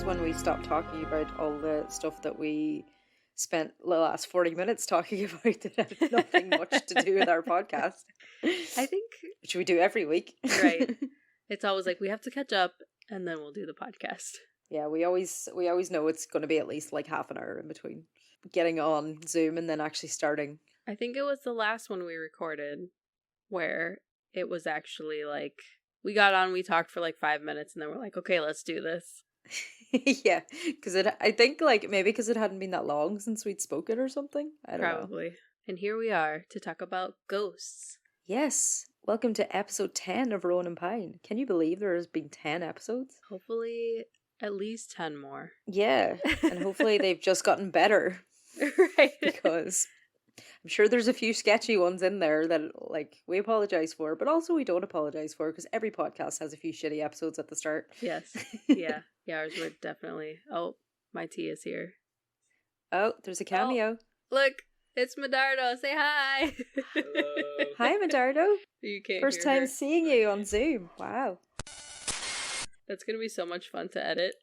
when we stopped talking about all the stuff that we spent the last 40 minutes talking about that had nothing much to do with our podcast. I think... Which we do every week. Right. It's always like, we have to catch up, and then we'll do the podcast. Yeah, we always know it's going to be at least like half an hour in between getting on Zoom and then actually starting. I think it was the last one we recorded where it was actually like, we got on, we talked for like 5 minutes, and then we're like, okay, let's do this. Yeah, because I think like maybe because it hadn't been that long since we'd spoken or something. I don't know. Probably. And here we are to talk about ghosts. Yes. Welcome to episode 10 of Rowan and Pine. Can you believe there has been 10 episodes? Hopefully at least 10 more. Yeah, and hopefully they've just gotten better. Right. Because I'm sure there's a few sketchy ones in there that like we apologize for, but also we don't apologize for because every podcast has a few shitty episodes at the start. Yes. Yeah. Yeah, ours were definitely... Oh, my tea is here. Oh, there's a cameo. Oh, look, it's Medardo. Say hi. Hello. Hi, Medardo. You can't First hear time her. seeing you on Zoom. Wow. That's going to be so much fun to edit.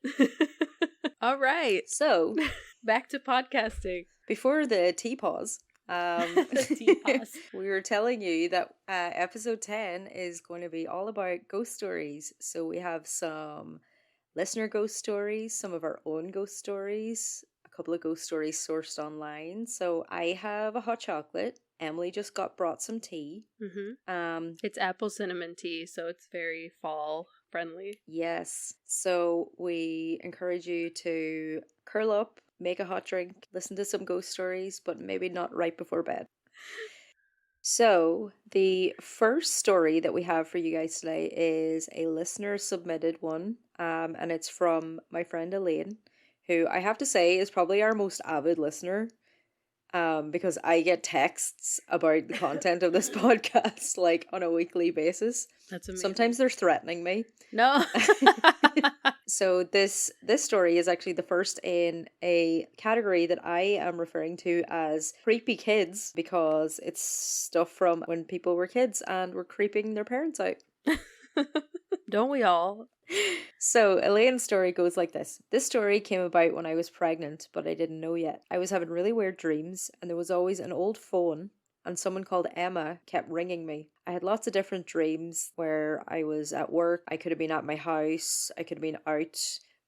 All right. So, back to podcasting. Before the tea pause, Tea pause. we were telling you that episode 10 is going to be all about ghost stories. So we have some listener ghost stories, some of our own ghost stories, a couple of ghost stories sourced online. So I have a hot chocolate. Emily just brought some tea. Mm-hmm. It's apple cinnamon tea, so it's very fall friendly. Yes. So we encourage you to curl up, make a hot drink, listen to some ghost stories, but maybe not right before bed. So the first story that we have for you guys today is a listener submitted one, and it's from my friend Elaine, who I have to say is probably our most avid listener. Because I get texts about the content of this podcast like on a weekly basis. That's amazing. Sometimes they're threatening me. No. So this story is actually the first in a category that I am referring to as creepy kids, because it's stuff from when people were kids and were creeping their parents out. Don't we all? So Elaine's story goes like this. This story came about when I was pregnant, but I didn't know yet. I was having really weird dreams, and there was always an old phone, and someone called Emma kept ringing me. I had lots of different dreams where I was at work, I could have been at my house, I could have been out,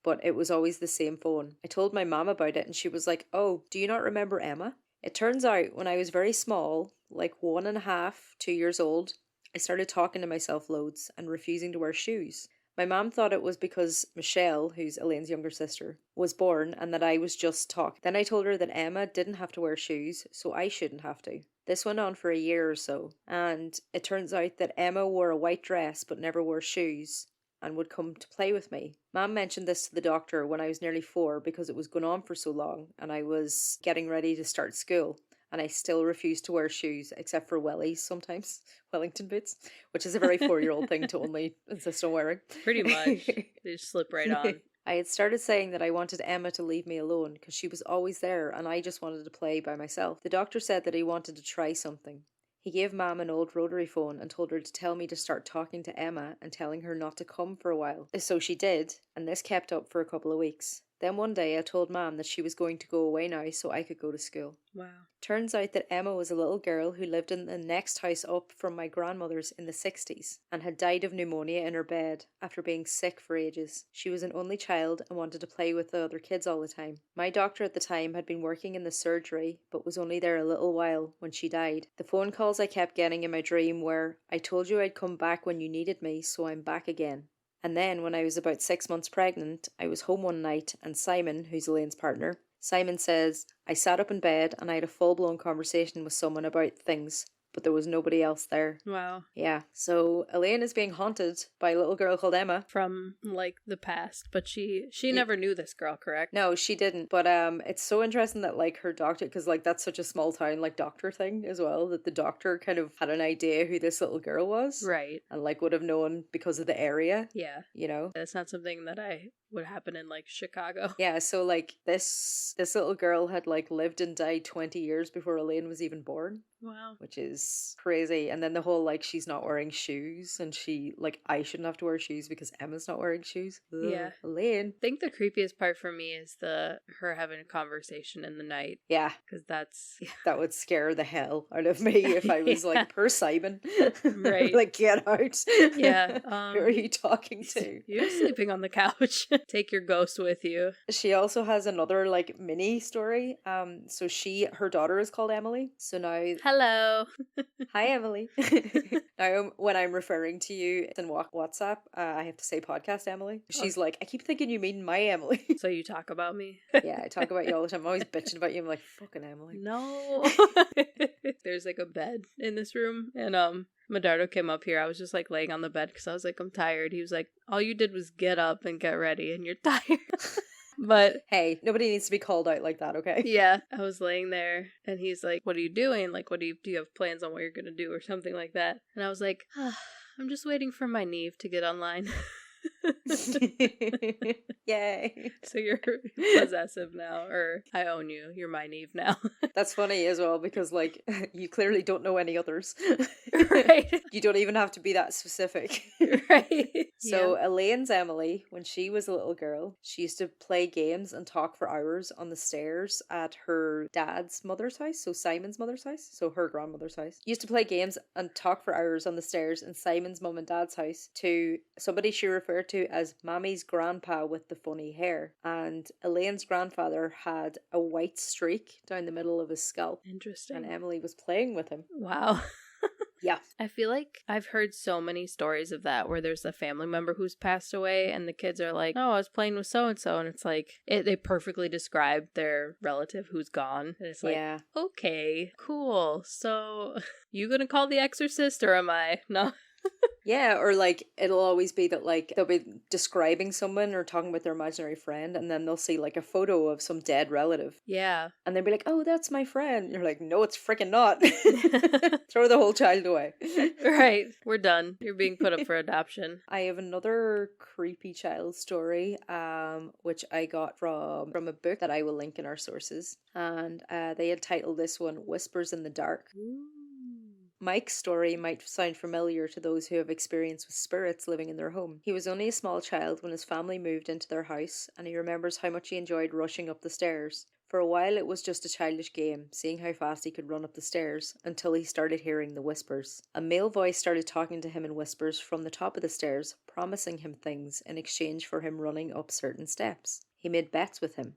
but it was always the same phone. I told my mom about it, and she was like, "Oh, do you not remember Emma?" It turns out when I was very small, like 1.5, 2 years old, I started talking to myself loads and refusing to wear shoes. My mom thought it was because Michelle, who's Elaine's younger sister, was born and that I was just talking. Then I told her that Emma didn't have to wear shoes, so I shouldn't have to. This went on for a year or so, and it turns out that Emma wore a white dress but never wore shoes and would come to play with me. Mom mentioned this to the doctor when I was nearly 4 because it was going on for so long and I was getting ready to start school. And I still refuse to wear shoes, except for wellies sometimes, Wellington boots, which is a very 4-year-old thing to only insist on wearing. Pretty much. They just slip right on. I had started saying that I wanted Emma to leave me alone because she was always there and I just wanted to play by myself. The doctor said that he wanted to try something. He gave Mom an old rotary phone and told her to tell me to start talking to Emma and telling her not to come for a while. So she did, and this kept up for a couple of weeks. Then one day I told Mom that she was going to go away now so I could go to school. Wow. Turns out that Emma was a little girl who lived in the next house up from my grandmother's in the 60s and had died of pneumonia in her bed after being sick for ages. She was an only child and wanted to play with the other kids all the time. My doctor at the time had been working in the surgery but was only there a little while when she died. The phone calls I kept getting in my dream were, "I told you I'd come back when you needed me, so I'm back again." And then when I was about 6 months pregnant, I was home one night and Simon, who's Elaine's partner, Simon says, I sat up in bed and I had a full-blown conversation with someone about things, but there was nobody else there. Wow. Yeah, so Elaine is being haunted by a little girl called Emma. From, like, the past, but she never knew this girl, correct? No, she didn't, but it's so interesting that, like, her doctor, because, like, that's such a small town, like, doctor thing as well, that the doctor kind of had an idea who this little girl was. Right. And, like, would have known because of the area. Yeah. You know? That's not something that I would happen in like Chicago. Yeah, so like this little girl had like lived and died 20 years before Elaine was even born. Wow. Which is crazy. And then the whole like she's not wearing shoes and she like I shouldn't have to wear shoes because Emma's not wearing shoes. Ugh, Yeah. Elaine. I think the creepiest part for me is her having a conversation in the night. Yeah. Because that's that would scare the hell out of me if I was like, per Simon. Right. Like, get out. Yeah. Who are you talking to? You're sleeping on the couch. Take your ghost with you. She also has another like mini story. So her daughter is called Emily. So now hello. Hi Emily. Now when I'm referring to you in WhatsApp, I have to say podcast Emily. She's like, I keep thinking you mean my Emily. So you talk about me? Yeah, I talk about you all the time. I'm always bitching about you. I'm like, fucking Emily. No. There's like a bed in this room, and Medardo came up here. I was just like laying on the bed because I was like, I'm tired. He was like, all you did was get up and get ready, and you're tired. But hey, nobody needs to be called out like that, okay? Yeah, I was laying there and he's like, what are you doing? Like, do you have plans on what you're gonna do or something like that? And I was like, I'm just waiting for my Neve to get online. Yay. So you're possessive now, or I own you. You're my Neve now. That's funny as well because like you clearly don't know any others. Right. You don't even have to be that specific. Right. So Elaine's Emily, when she was a little girl, she used to play games and talk for hours on the stairs at her dad's mother's house, so Simon's mother's house, so her grandmother's house. Used to play games and talk for hours on the stairs in Simon's mum and dad's house to somebody she referred to as Mammy's grandpa with the funny hair. And Elaine's grandfather had a white streak down the middle of his scalp. Interesting. And Emily was playing with him. Wow. Yeah. I feel like I've heard so many stories of that where there's a family member who's passed away and the kids are like, oh, I was playing with so-and-so. And it's like, they perfectly describe their relative who's gone. And it's like, yeah. Okay, cool. So you gonna call the exorcist or am I? No. Yeah, or like it'll always be that like they'll be describing someone or talking with their imaginary friend and then they'll see like a photo of some dead relative. Yeah. And they'll be like, oh, that's my friend. And you're like, no, it's freaking not. Throw the whole child away. Right. We're done. You're being put up for adoption. I have another creepy child story, which I got from a book that I will link in our sources. And they had titled this one Whispers in the Dark. Ooh. Mike's story might sound familiar to those who have experience with spirits living in their home. He was only a small child when his family moved into their house, and he remembers how much he enjoyed rushing up the stairs. For a while it was just a childish game, seeing how fast he could run up the stairs, until he started hearing the whispers. A male voice started talking to him in whispers from the top of the stairs, promising him things in exchange for him running up certain steps. He made bets with him.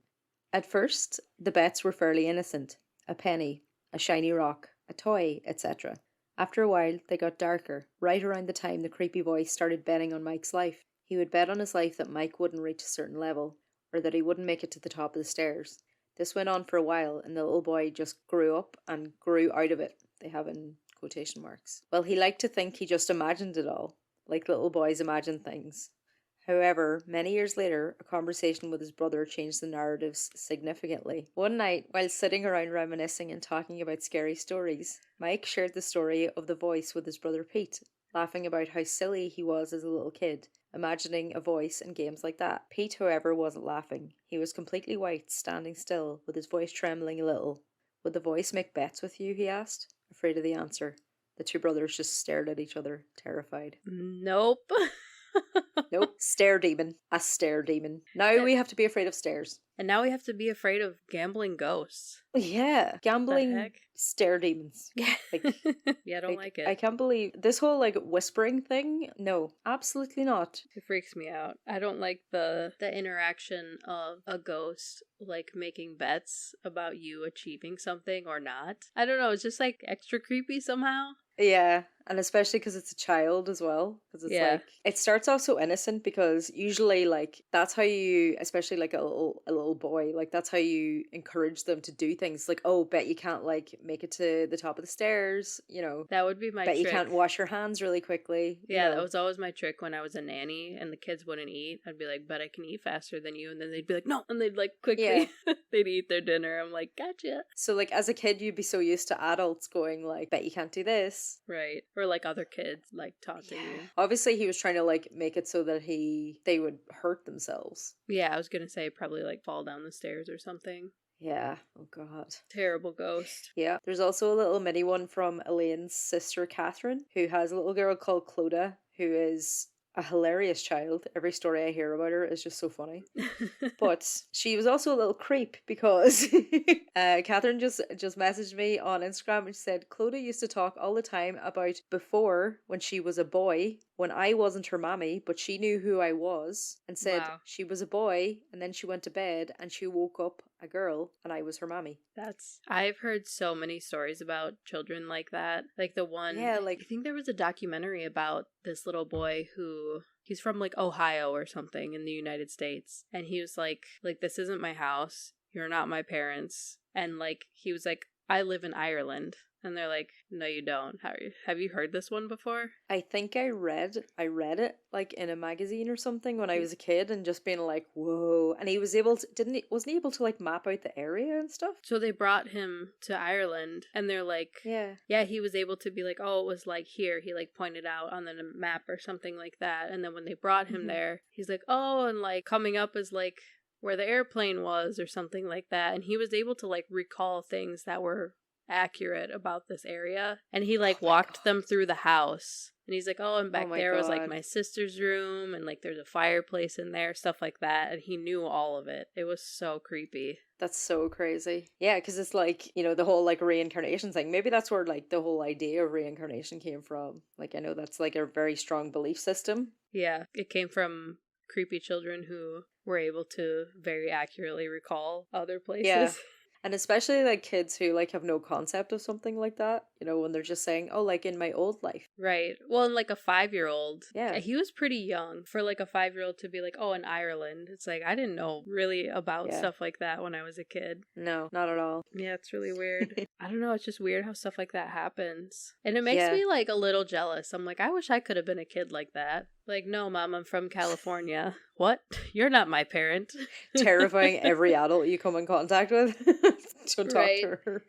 At first, the bets were fairly innocent. A penny, a shiny rock, a toy, etc. After a while, they got darker, right around the time the creepy voice started betting on Mike's life. He would bet on his life that Mike wouldn't reach a certain level, or that he wouldn't make it to the top of the stairs. This went on for a while, and the little boy just grew up and grew out of it. They have in quotation marks. Well, he liked to think he just imagined it all, like little boys imagine things. However, many years later, a conversation with his brother changed the narratives significantly. One night, while sitting around reminiscing and talking about scary stories, Mike shared the story of the voice with his brother Pete, laughing about how silly he was as a little kid, imagining a voice and games like that. Pete, however, wasn't laughing. He was completely white, standing still, with his voice trembling a little. Would the voice make bets with you, he asked, afraid of the answer. The two brothers just stared at each other, terrified. Nope. Nope. Stair demon. A stair demon. Now we have to be afraid of stairs. And now we have to be afraid of gambling ghosts. Yeah. Gambling stair demons. Like, yeah, I don't like it. I can't believe this whole like whispering thing. No, absolutely not. It freaks me out. I don't like the interaction of a ghost like making bets about you achieving something or not. I don't know. It's just like extra creepy somehow. Yeah, and especially because it's a child as well. Because it's like, it starts off so innocent because usually like that's how you, especially like a little boy, like that's how you encourage them to do things. Like, oh, bet you can't like make it to the top of the stairs, you know. That would be my bet trick. You can't wash your hands really quickly. Yeah, that was always my trick when I was a nanny and the kids wouldn't eat. I'd be like, bet I can eat faster than you. And then they'd be like, no. And they'd like quickly, they'd eat their dinner. I'm like, gotcha. So like as a kid, you'd be so used to adults going like, bet you can't do this. Right. Or like other kids like taunting you. Obviously he was trying to like make it so that they would hurt themselves. Yeah, I was gonna say probably like fall down the stairs or something. Yeah. Oh god. Terrible ghost. Yeah. There's also a little mini one from Elaine's sister Catherine, who has a little girl called Clodagh, who is a hilarious child. Every story I hear about her is just so funny. But she was also a little creep because Catherine just messaged me on Instagram and she said Clodagh used to talk all the time about before when she was a boy, when I wasn't her mammy, but she knew who I was, and said she was a boy and then she went to bed and she woke up a girl and I was her mammy. I've heard so many stories about children like that. Like the one, I think there was a documentary about this little boy who, he's from like Ohio or something in the United States. And he was like, this isn't my house. You're not my parents. And like, he was like, I live in Ireland. And they're like, no, you don't. Have you heard this one before? I think I read it like in a magazine or something when I was a kid and just being like, whoa. And he was able to, wasn't he able to like map out the area and stuff? So they brought him to Ireland and they're like, yeah, he was able to be like, oh, it was like here. He like pointed out on the map or something like that. And then when they brought him there, he's like, oh, and like coming up is like where the airplane was or something like that. And he was able to like recall things that were accurate about this area, and he like walked them through the house, and he's like, oh, and back there was like my sister's room, and like there's a fireplace in there, stuff like that, and he knew all of it. It was so creepy. That's so crazy. Yeah, because it's like, you know, the whole like reincarnation thing. Maybe that's where like the whole idea of reincarnation came from. Like, I know that's like a very strong belief system. Yeah, it came from creepy children who were able to very accurately recall other places. Yeah. And especially like kids who like have no concept of something like that, you know, when they're just saying, oh, like in my old life. Right. Well, and like a 5-year-old. Yeah. He was pretty young for like a 5-year-old to be like, oh, in Ireland. It's like, I didn't know really about stuff like that when I was a kid. No, not at all. Yeah, it's really weird. I don't know. It's just weird how stuff like that happens. And it makes me like a little jealous. I'm like, I wish I could have been a kid like that. Like, no, Mom, I'm from California. What? You're not my parent. Terrifying every adult you come in contact with. Don't talk to her.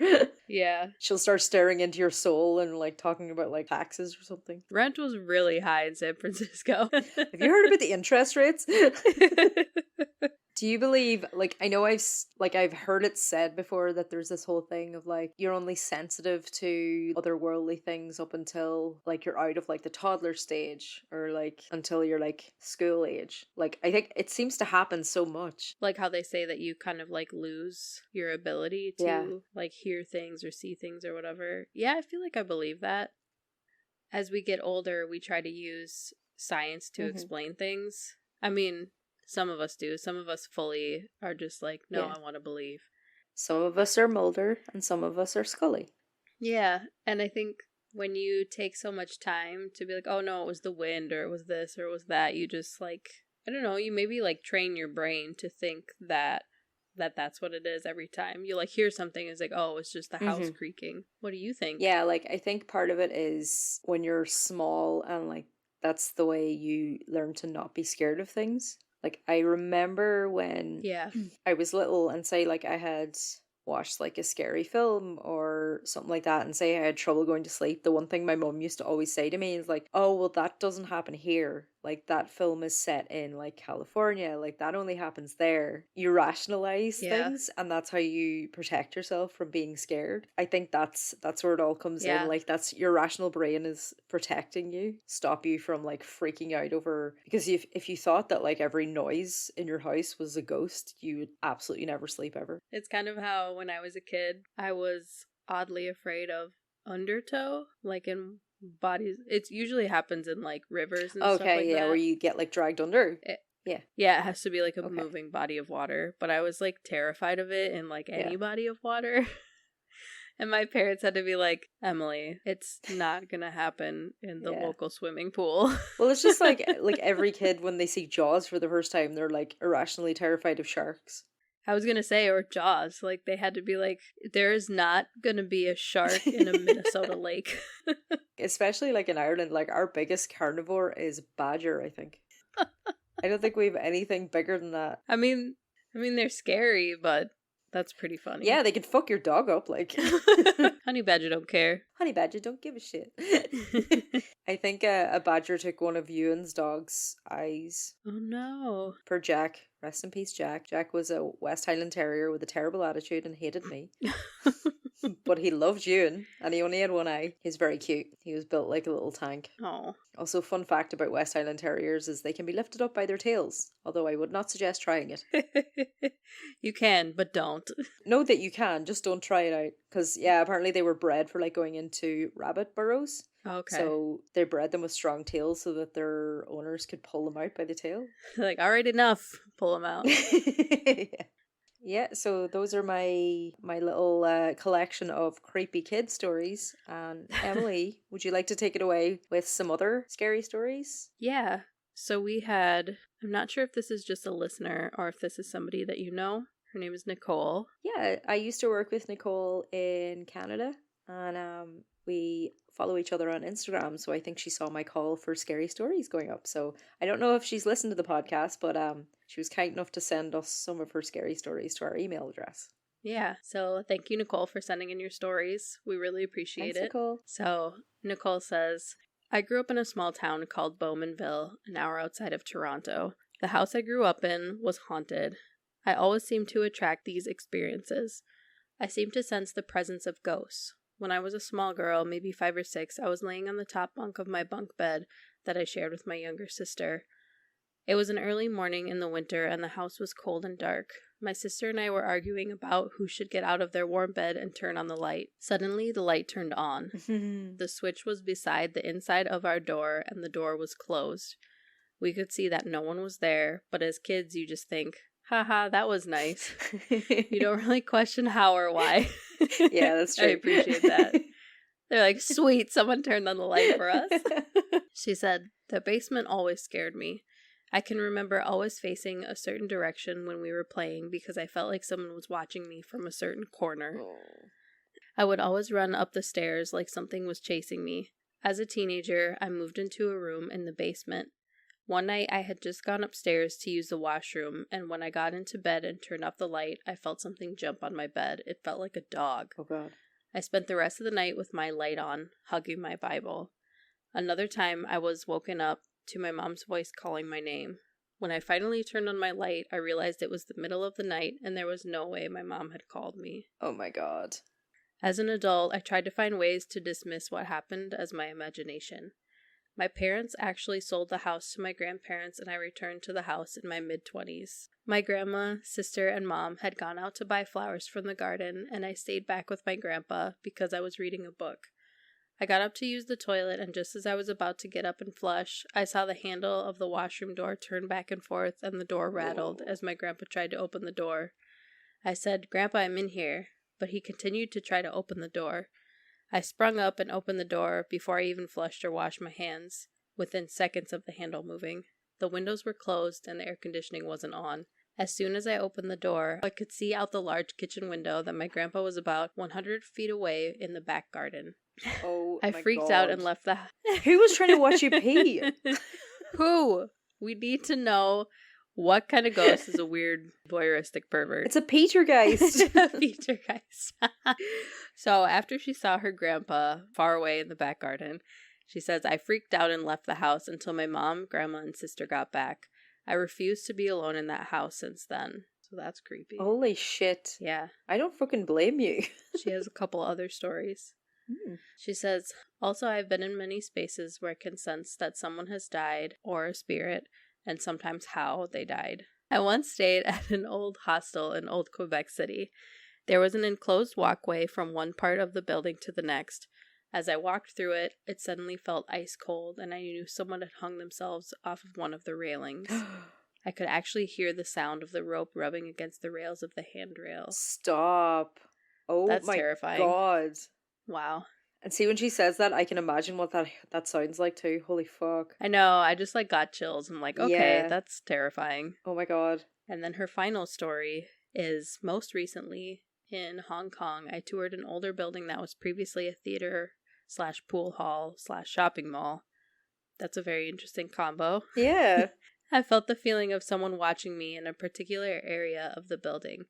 Yeah. She'll start staring into your soul and like talking about like taxes or something. Rent was really high in San Francisco. Have you heard about the interest rates? Do you believe, like, I know I've heard it said before that there's this whole thing of like, you're only sensitive to otherworldly things up until like you're out of like the toddler stage or like until you're like school age. Like, I think it seems to happen so much. Like how they say that you kind of like lose your ability to like hear things or see things or whatever. Yeah, I feel like I believe that. As we get older, we try to use science to explain things. I mean, some of us do. Some of us fully are just like, no, I want to believe. Some of us are Mulder and some of us are Scully. Yeah, and I think when you take so much time to be like, oh no, it was the wind or it was this or it was that, you just like, I don't know, you maybe like train your brain to think that's what it is every time. You like hear something, it's like, oh, it's just the house creaking. What do you think? Yeah, like I think part of it is when you're small and like that's the way you learn to not be scared of things. Like, I remember when I was little and say, like, I had watched, like, a scary film or something like that and say I had trouble going to sleep. The one thing my mum used to always say to me is, like, oh, well, that doesn't happen here. Like, that film is set in, like, California. Like, that only happens there. You rationalize things, and that's how you protect yourself from being scared. I think that's where it all comes in. Like, that's your rational brain is protecting you, stop you from, like, freaking out over... Because if you thought that, like, every noise in your house was a ghost, you would absolutely never sleep ever. It's kind of how, when I was a kid, I was oddly afraid of undertow, like in... bodies. It usually happens in like rivers and stuff like that. Where you get like dragged under. Yeah, it has to be like a moving body of water. But I was like terrified of it in like any body of water. And my parents had to be like, Emily, it's not gonna happen in the local swimming pool. Well, it's just like every kid when they see Jaws for the first time, they're like irrationally terrified of sharks. I was gonna say, or Jaws. Like, they had to be like, there is not gonna be a shark in a Minnesota lake. Especially, like, in Ireland, like, our biggest carnivore is badger, I think. I don't think we have anything bigger than that. I mean, they're scary, but That's pretty funny. Yeah, they could fuck your dog up, like. Honey badger don't care. Honey badger don't give a shit. I think a badger took one of Ewan's dog's eyes. Oh no. Per Jack. Rest in peace, Jack. Jack was a West Highland Terrier with a terrible attitude and hated me. But he loved Ewan, and he only had one eye. He's very cute. He was built like a little tank. Oh. Also, fun fact about West Highland Terriers is they can be lifted up by their tails, although I would not suggest trying it. You can, but don't. Know that you can, just don't try it out. Because, yeah, apparently they were bred for like going into rabbit burrows. Okay. So they bred them with strong tails so that their owners could pull them out by the tail. Like, all right, enough. Pull them out. Yeah, so those are my little collection of creepy kid stories. And Emily, would you like to take it away with some other scary stories? Yeah. So we had, I'm not sure if this is just a listener or if this is somebody that you know. Her name is Nicole. Yeah, I used to work with Nicole in Canada, and we follow each other on Instagram, so I think she saw my call for scary stories going up. So I don't know if she's listened to the podcast, but she was kind enough to send us some of her scary stories to our email address. Yeah, so thank you, Nicole, for sending in your stories. We really appreciate Thanks, it. Nicole. So Nicole says, I grew up in a small town called Bowmanville, an hour outside of Toronto. The house I grew up in was haunted. I always seemed to attract these experiences. I seemed to sense the presence of ghosts. When I was a small girl, maybe 5 or 6, I was laying on the top bunk of my bunk bed that I shared with my younger sister. It was an early morning in the winter, and the house was cold and dark. My sister and I were arguing about who should get out of their warm bed and turn on the light. Suddenly, the light turned on. The switch was beside the inside of our door, and the door was closed. We could see that no one was there, but as kids, you just think, haha, that was nice. You don't really question how or why. Yeah, that's true. I appreciate that. They're like, sweet, someone turned on the light for us. She said, the basement always scared me. I can remember always facing a certain direction when we were playing because I felt like someone was watching me from a certain corner. Oh. I would always run up the stairs like something was chasing me. As a teenager, I moved into a room in the basement. One night, I had just gone upstairs to use the washroom, and when I got into bed and turned off the light, I felt something jump on my bed. It felt like a dog. Oh, God. I spent the rest of the night with my light on, hugging my Bible. Another time, I was woken up to my mom's voice calling my name. When I finally turned on my light, I realized it was the middle of the night, and there was no way my mom had called me. Oh, my God. As an adult, I tried to find ways to dismiss what happened as my imagination. My parents actually sold the house to my grandparents, and I returned to the house in my mid-20s. My grandma, sister, and mom had gone out to buy flowers from the garden, and I stayed back with my grandpa because I was reading a book. I got up to use the toilet, and just as I was about to get up and flush, I saw the handle of the washroom door turn back and forth, and the door rattled as my grandpa tried to open the door. I said, "Grandpa, I'm in here," but he continued to try to open the door. I sprung up and opened the door before I even flushed or washed my hands, within seconds of the handle moving. The windows were closed and the air conditioning wasn't on. As soon as I opened the door, I could see out the large kitchen window that my grandpa was about 100 feet away in the back garden. Oh, I my freaked God. out and left the Who was trying to watch you pee? Who? We need to know what kind of ghost is a weird voyeuristic pervert. It's a Petergeist. Petergeist. So after she saw her grandpa far away in the back garden, she says, I freaked out and left the house until my mom, grandma, and sister got back. I refused to be alone in that house since then. So that's creepy. Holy shit. Yeah. I don't fucking blame you. She has a couple other stories. She says, also I've been in many spaces where I can sense that someone has died or a spirit, and sometimes how they died. I once stayed at an old hostel in Old Quebec City. There was an enclosed walkway from one part of the building to the next. As I walked through it, it suddenly felt ice cold, and I knew someone had hung themselves off of one of the railings. I could actually hear the sound of the rope rubbing against the rails of the handrail. Stop. Oh, That's my terrifying. God. Wow. And see, when she says that, I can imagine what that sounds like too. Holy fuck. I know, I just got chills. I'm like, okay, Yeah. that's terrifying. Oh my God. And then her final story is most recently in Hong Kong. I toured an older building that was previously a theater / pool hall / shopping mall. That's a very interesting combo. Yeah. I felt the feeling of someone watching me in a particular area of the building.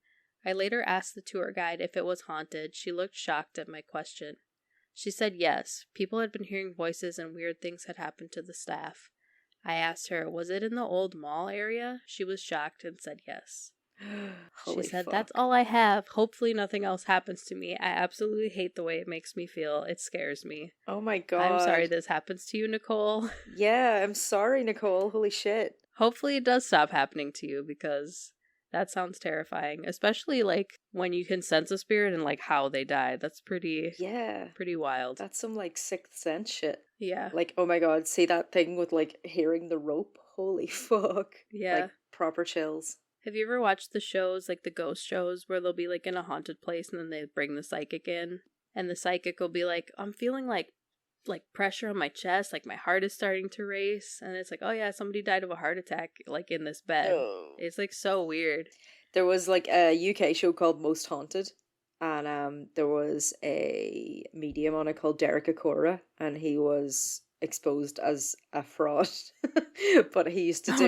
I later asked the tour guide if it was haunted. She looked shocked at my question. She said yes. People had been hearing voices and weird things had happened to the staff. I asked her, was it in the old mall area? She was shocked and said yes. She said, fuck. That's all I have. Hopefully nothing else happens to me. I absolutely hate the way it makes me feel. It scares me. Oh my god. I'm sorry this happens to you, Nicole. Yeah, I'm sorry, Nicole. Holy shit. Hopefully it does stop happening to you, because that sounds terrifying. Especially, like, when you can sense a spirit and, like, how they die. That's pretty wild. That's some, like, sixth sense shit. Yeah. Like, oh my god, see that thing with, like, hearing the rope? Holy fuck. Yeah. Like, proper chills. Have you ever watched the shows, like the ghost shows, where they'll be, like, in a haunted place and then they bring the psychic in? And the psychic will be like, I'm feeling, like pressure on my chest, like my heart is starting to race. And it's like, oh yeah, somebody died of a heart attack, like, in this bed. Oh. It's, like, so weird. There was, like, a UK show called Most Haunted. And there was a medium on it called Derek Akora. And he was exposed as a fraud. But he used to do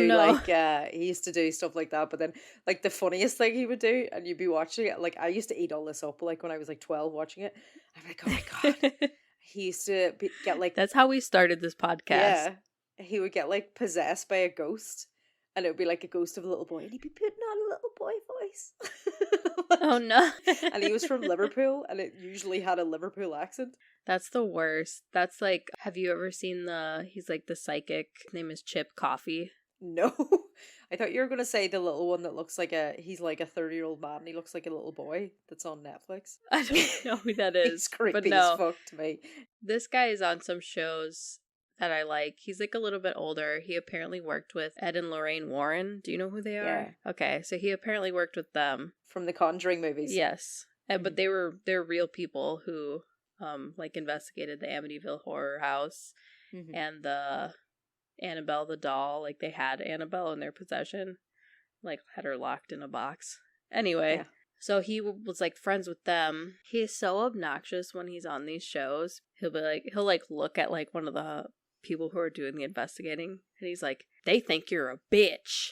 he used to do stuff like that. But then, like, the funniest thing he would do, and you'd be watching it, like, I used to eat all this up, like, when I was like 12 watching it. I'm like, oh my god. He used to get, like, that's how we started this podcast. Yeah, he would get, like, possessed by a ghost, and it would be like a ghost of a little boy, and he'd be putting on a little boy voice. Oh no. And he was from Liverpool, and it usually had a Liverpool accent. That's the worst. That's like, have you ever seen he's like the psychic, his name is Chip Coffee. No. I thought you were going to say the little one that looks like he's like a 30-year-old man, and he looks like a little boy that's on Netflix. I don't know who that is. He's creepy but no, as fuck to me. This guy is on some shows that I like. He's, like, a little bit older. He apparently worked with Ed and Lorraine Warren. Do you know who they are? Yeah. Okay, so he apparently worked with them. From the Conjuring movies. Yes. But they're real people who like investigated the Amityville Horror House and the Annabelle the doll. Like, they had Annabelle in their possession, like, had her locked in a box. Anyway, so he was, like, friends with them. He is so obnoxious when he's on these shows. He'll look at, like, one of the people who are doing the investigating, and he's like, they think you're a bitch.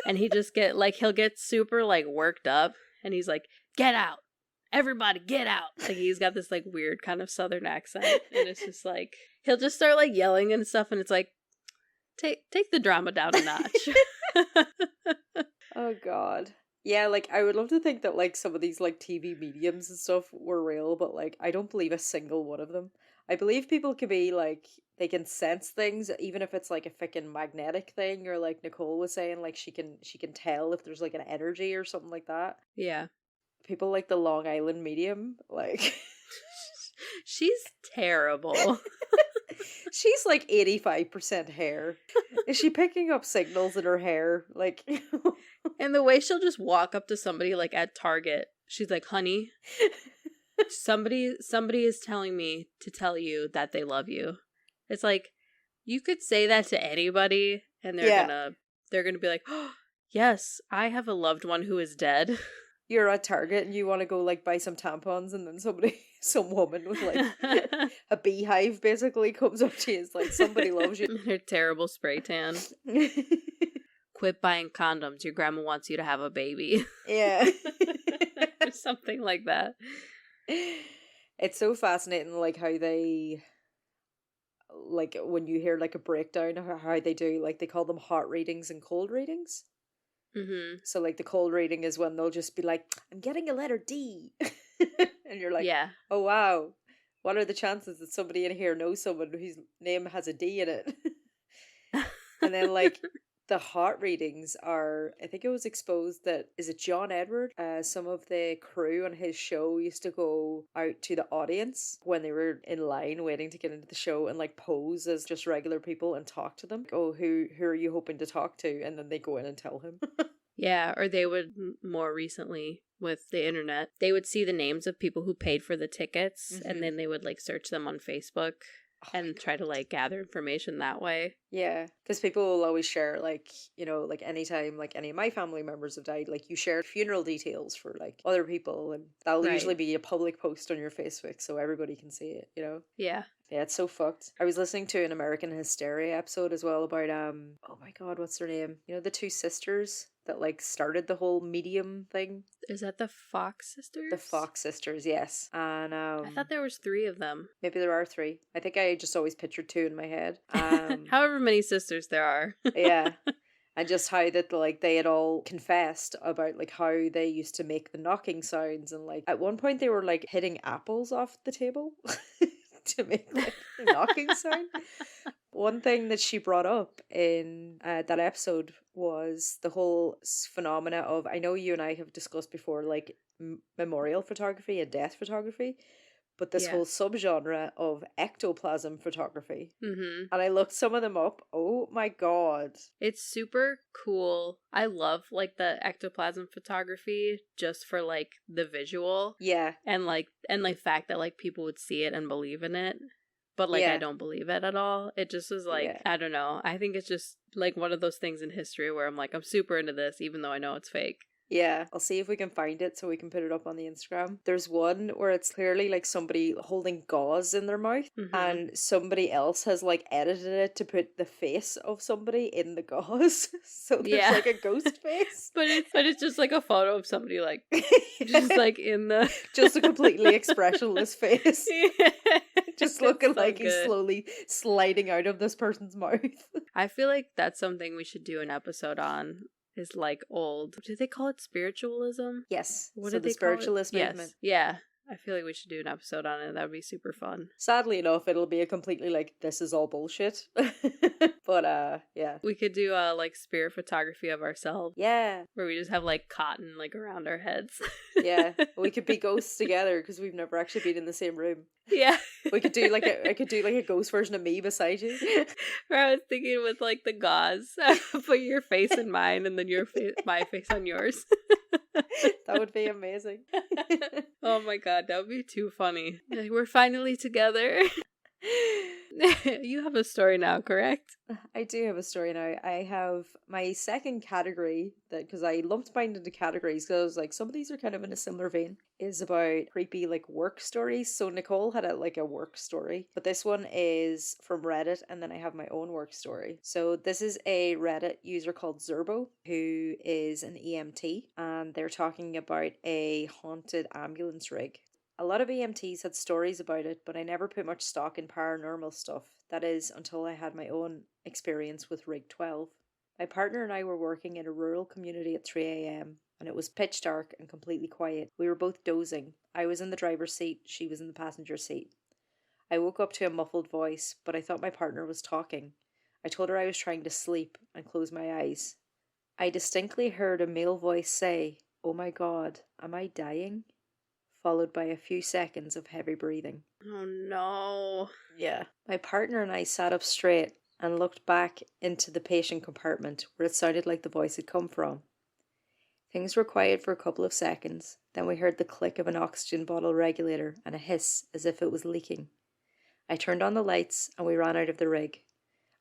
And he just he'll get super, like, worked up, and he's like, get out. Everybody get out. Like, he's got this, like, weird kind of southern accent, and it's just like, he'll just start, like, yelling and stuff, and it's like, take the drama down a notch. Oh god. Yeah, like, I would love to think that, like, some of these, like, TV mediums and stuff were real, but, like, I don't believe a single one of them. I believe people can be, like, they can sense things, even if it's, like, a freaking magnetic thing, or, like Nicole was saying, like, she can tell if there's, like, an energy or something like that. Yeah. People like the Long Island medium, like... She's terrible. She's like 85% hair. Is she picking up signals in her hair? Like... And the way she'll just walk up to somebody, like, at Target, she's like, honey, somebody is telling me to tell you that they love you. It's like, you could say that to anybody, and they're gonna be like, oh, yes, I have a loved one who is dead. You're at Target and you want to go, like, buy some tampons, and then some woman with, like, a beehive basically comes up to you. It's like, somebody loves you. Her terrible spray tan. Quit buying condoms. Your grandma wants you to have a baby. Yeah. Or something like that. It's so fascinating, like, how they, like, when you hear, like, a breakdown of how they do, like, they call them hot readings and cold readings. So, like, the cold reading is when they'll just be like, I'm getting a letter D. And you're like, yeah. Oh, wow. What are the chances that somebody in here knows someone whose name has a D in it? And then, like, the hot readings are, I think it was exposed that, is it John Edward? Some of the crew on his show used to go out to the audience when they were in line waiting to get into the show and, like, pose as just regular people and talk to them. Oh, who are you hoping to talk to? And then they go in and tell him. Yeah, or they would, more recently with the internet, they would see the names of people who paid for the tickets, and then they would, like, search them on Facebook. And try to, like, gather information that way. Yeah, because people will always share, like, you know, like, anytime, like, any of my family members have died, like, you share funeral details for, like, other people, and that'll usually be a public post on your Facebook so everybody can see it, you know? Yeah. Yeah, it's so fucked. I was listening to an American Hysteria episode as well about oh my god, what's their name? You know, the two sisters that like started the whole medium thing? Is that the Fox sisters? The Fox sisters, yes. And I thought there was 3 of them. maybe there are 3. I think I just always pictured 2 in my head. However many sisters there are. Yeah. And just how that like they had all confessed about like how they used to make the knocking sounds, and like at one point they were like hitting apples off the table to make like the knocking sound. One thing that she brought up in that episode was the whole phenomena of, I know you and I have discussed before, like memorial photography and death photography, but this whole subgenre of ectoplasm photography. Mm-hmm. And I looked some of them up. Oh my god. It's super cool. I love like the ectoplasm photography just for like the visual. Yeah. And the fact that like people would see it and believe in it. But like I don't believe it at all. It just was like, I don't know. I think it's just like one of those things in history where I'm like, I'm super into this even though I know it's fake. Yeah, I'll see if we can find it so we can put it up on the Instagram. There's one where it's clearly like somebody holding gauze in their mouth, and somebody else has like edited it to put the face of somebody in the gauze. So there's like a ghost face. but it's just like a photo of somebody like just like in the just a completely expressionless face. Just looking like he's slowly sliding out of this person's mouth. I feel like that's something we should do an episode on. Is like old. Do they call it spiritualism? Yes. What so did the they call spiritualist it? movement. Yes. Yeah. I feel like we should do an episode on it. That would be super fun. Sadly enough, it'll be a completely like, this is all bullshit. But yeah. We could do like spirit photography of ourselves. Yeah. Where we just have like cotton like around our heads. Yeah. We could be ghosts together because we've never actually been in the same room. Yeah. We could do like I could do like a ghost version of me beside you. Where I was thinking with like the gauze, put your face in mine and then my face on yours. That would be amazing. Oh my god, that would be too funny. Like, we're finally together. You have a story now, correct? I do have a story now. I have my second category, that because I lumped mine into categories because I was like, some of these are kind of in a similar vein, is about creepy like work stories. So Nicole had a work story, but this one is from Reddit, and then I have my own work story. So this is a Reddit user called Zerbo, who is an EMT, and they're talking about a haunted ambulance rig. A lot of EMTs had stories about it, but I never put much stock in paranormal stuff. That is, until I had my own experience with Rig 12. My partner and I were working in a rural community at 3 a.m, and it was pitch dark and completely quiet. We were both dozing. I was in the driver's seat, she was in the passenger seat. I woke up to a muffled voice, but I thought my partner was talking. I told her I was trying to sleep and closed my eyes. I distinctly heard a male voice say, "Oh my god, am I dying?" Followed by a few seconds of heavy breathing. Oh no. Yeah. My partner and I sat up straight and looked back into the patient compartment where it sounded like the voice had come from. Things were quiet for a couple of seconds, then we heard the click of an oxygen bottle regulator and a hiss as if it was leaking. I turned on the lights and we ran out of the rig.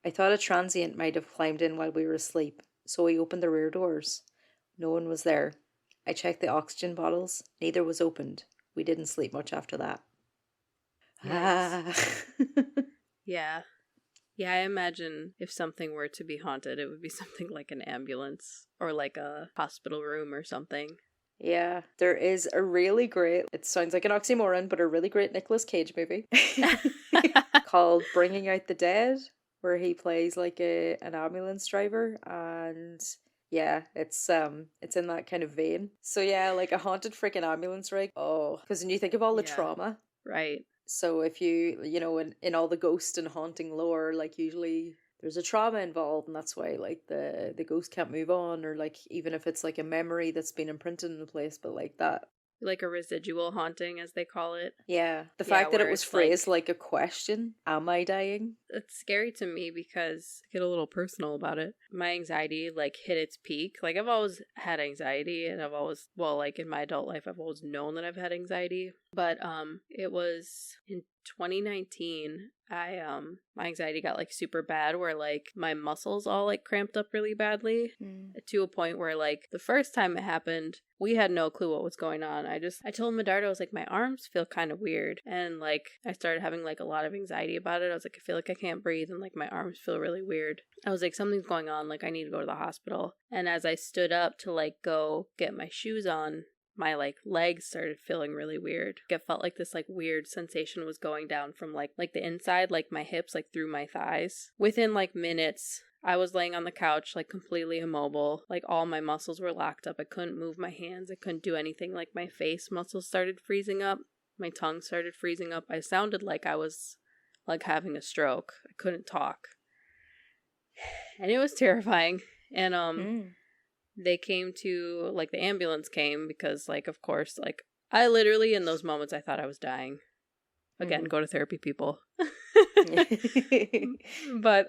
I thought a transient might have climbed in while we were asleep, so we opened the rear doors. No one was there. I checked the oxygen bottles. Neither was opened. We didn't sleep much after that. Nice. Yeah. Yeah, I imagine if something were to be haunted, it would be something like an ambulance or like a hospital room or something. Yeah, there is a really great, it sounds like an oxymoron, but a really great Nicolas Cage movie called Bringing Out the Dead, where he plays like an ambulance driver, and yeah, it's in that kind of vein. So yeah, like a haunted freaking ambulance rig. Oh, because when you think of all the trauma, right? So if you know, in all the ghost and haunting lore, like usually there's a trauma involved, and that's why like the ghost can't move on, or like even if it's like a memory that's been imprinted in the place, but like that. Like a residual haunting, as they call it. Yeah. The fact that it was phrased like a question, am I dying? It's scary to me because I get a little personal about it. My anxiety like hit its peak. Like I've always had anxiety, and I've always, well, like in my adult life, I've always known that I've had anxiety. But it was in 2019, my anxiety got like super bad where like my muscles all like cramped up really badly to a point where like the first time it happened, we had no clue what was going on. I told Medardo, I was like, my arms feel kind of weird. And like I started having like a lot of anxiety about it. I was like, I feel like I can't breathe and like my arms feel really weird. I was like, something's going on, like I need to go to the hospital. And as I stood up to like go get my shoes on, my like legs started feeling really weird. It felt like this like weird sensation was going down from like the inside, like my hips, like through my thighs. Within like minutes, I was laying on the couch like completely immobile. Like all my muscles were locked up. I couldn't move my hands. I couldn't do anything. Like my face muscles started freezing up. My tongue started freezing up. I sounded like I was like having a stroke. I couldn't talk. And it was terrifying. And they came to, like, the ambulance came because, like, of course, like, I literally, in those moments, I thought I was dying. Again, go to therapy, people. But,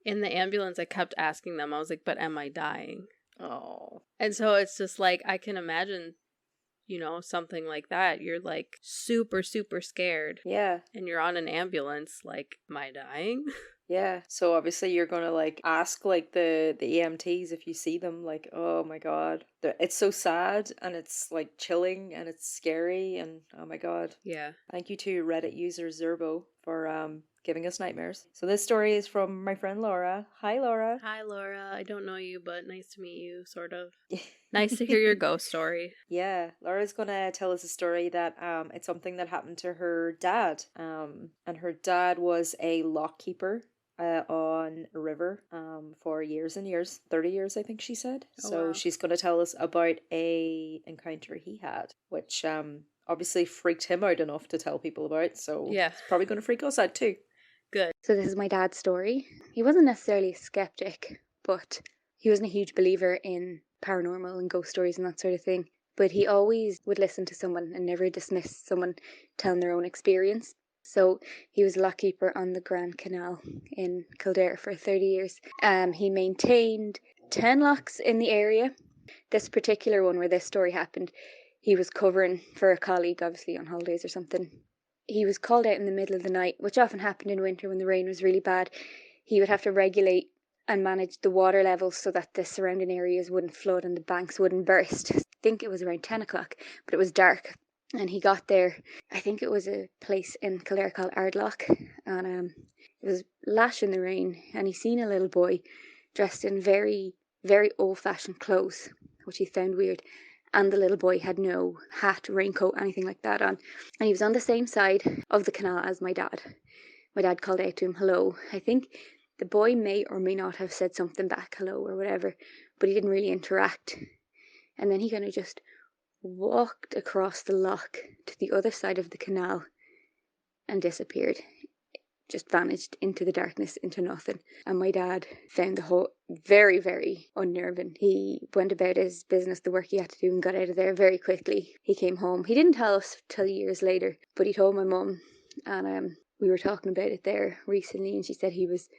in the ambulance, I kept asking them, I was like, but am I dying? Oh. And so it's just, like, I can imagine, you know, something like that. You're, like, super, super scared. Yeah. And you're on an ambulance, like, am I dying? Yeah. So obviously you're gonna like ask like the EMTs if you see them, like, oh my god. It's so sad and it's like chilling and it's scary and oh my god. Yeah. Thank you to Reddit user Zerbo for giving us nightmares. So this story is from my friend Laura. Hi Laura. Hi Laura. I don't know you, but nice to meet you, sort of. Nice to hear your ghost story. Yeah, Laura's gonna tell us a story that it's something that happened to her dad. And her dad was a lock keeper on a river for years and years, 30 years I think she said. So wow. She's going to tell us about a encounter he had, which obviously freaked him out enough to tell people about, so yeah, it's probably going to freak us out too. Good. So this is my dad's story. He wasn't necessarily a skeptic, but he wasn't a huge believer in paranormal and ghost stories and that sort of thing. But he always would listen to someone and never dismiss someone telling their own experience. So he was a lockkeeper on the Grand Canal in Kildare for 30 years. He maintained 10 locks in the area. This particular one where this story happened, he was covering for a colleague, obviously on holidays or something. He was called out in the middle of the night, which often happened in winter when the rain was really bad. He would have to regulate and manage the water levels so that the surrounding areas wouldn't flood and the banks wouldn't burst. I think it was around 10 o'clock, but it was dark. And he got there, I think it was a place in Kildare called Ardloch, and it was lashing the rain, and he seen a little boy dressed in very, very old-fashioned clothes, which he found weird, and the little boy had no hat, raincoat, anything like that on, and he was on the same side of the canal as my dad. My dad called out to him, hello. I think the boy may or may not have said something back, hello or whatever, but he didn't really interact, and then he kind of just walked across the loch to the other side of the canal and disappeared. Just vanished into the darkness, into nothing. And my dad found the whole very, very unnerving. He went about his business, the work he had to do, and got out of there very quickly. He came home. He didn't tell us till years later, but he told my mum, and we were talking about it there recently, and she said he was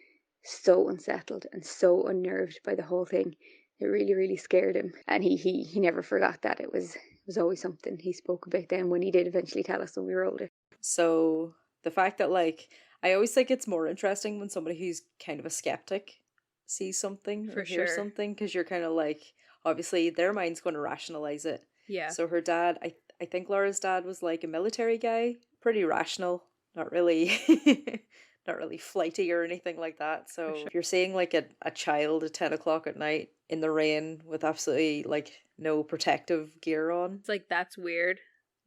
so unsettled and so unnerved by the whole thing. It really, really scared him. And he never forgot that. It was always something he spoke about then when he did eventually tell us when we were older. So the fact that like, I always think it's more interesting when somebody who's kind of a skeptic sees something or hears something, because you're kind of like, obviously their mind's going to rationalize it. Yeah. So her dad, I think Laura's dad was like a military guy, pretty rational, not really not really flighty or anything like that. So if you're seeing like a child at 10 o'clock at night in the rain with absolutely like no protective gear on, it's like, that's weird,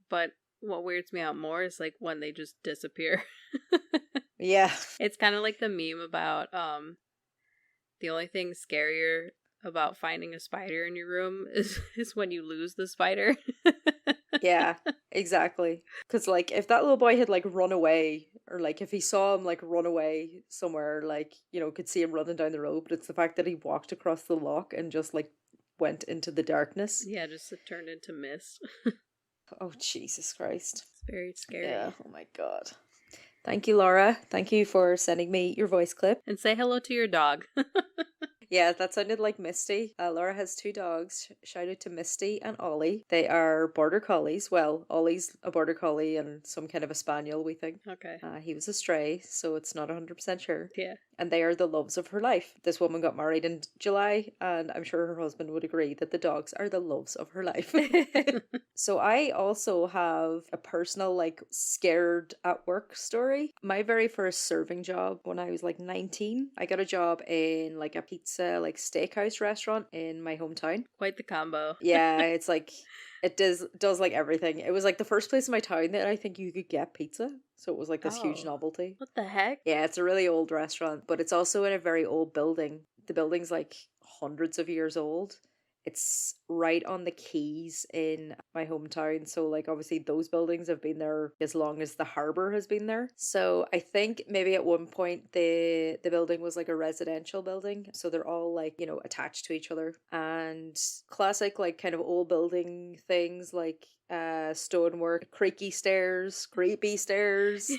but what weirds me out more is like when they just disappear. yeah, it's kind of like the meme about the only thing scarier about finding a spider in your room is when you lose the spider. yeah, exactly. Because like if that little boy had like run away, or like if he saw him like run away somewhere, like, you know, could see him running down the road, but it's the fact that he walked across the loch and just like went into the darkness. Yeah, just it turned into mist. Oh, Jesus Christ. It's very scary. Yeah, oh my God. Thank you, Laura. Thank you for sending me your voice clip. And say hello to your dog. Yeah, that sounded like Misty. Laura has two dogs. Shout out to Misty and Ollie. They are border collies. Well, Ollie's a border collie and some kind of a spaniel, we think. Okay. He was a stray, so it's not 100% sure. Yeah. And they are the loves of her life. This woman got married in July, and I'm sure her husband would agree that the dogs are the loves of her life. So I also have a personal, like, scared at work story. My very first serving job when I was like 19, I got a job in like a pizza, like steakhouse restaurant in my hometown. Quite the combo. Yeah, it's like it does like everything. It was like the first place in my town that I think you could get pizza. So it was like this huge novelty. What the heck? Yeah, it's a really old restaurant, but it's also in a very old building. The building's like hundreds of years old. It's right on the quays in my hometown. So, like, obviously those buildings have been there as long as the harbour has been there. So I think maybe at one point the building was like a residential building. So they're all like, you know, attached to each other. And classic, like, kind of old building things like stonework, creaky stairs, creepy stairs,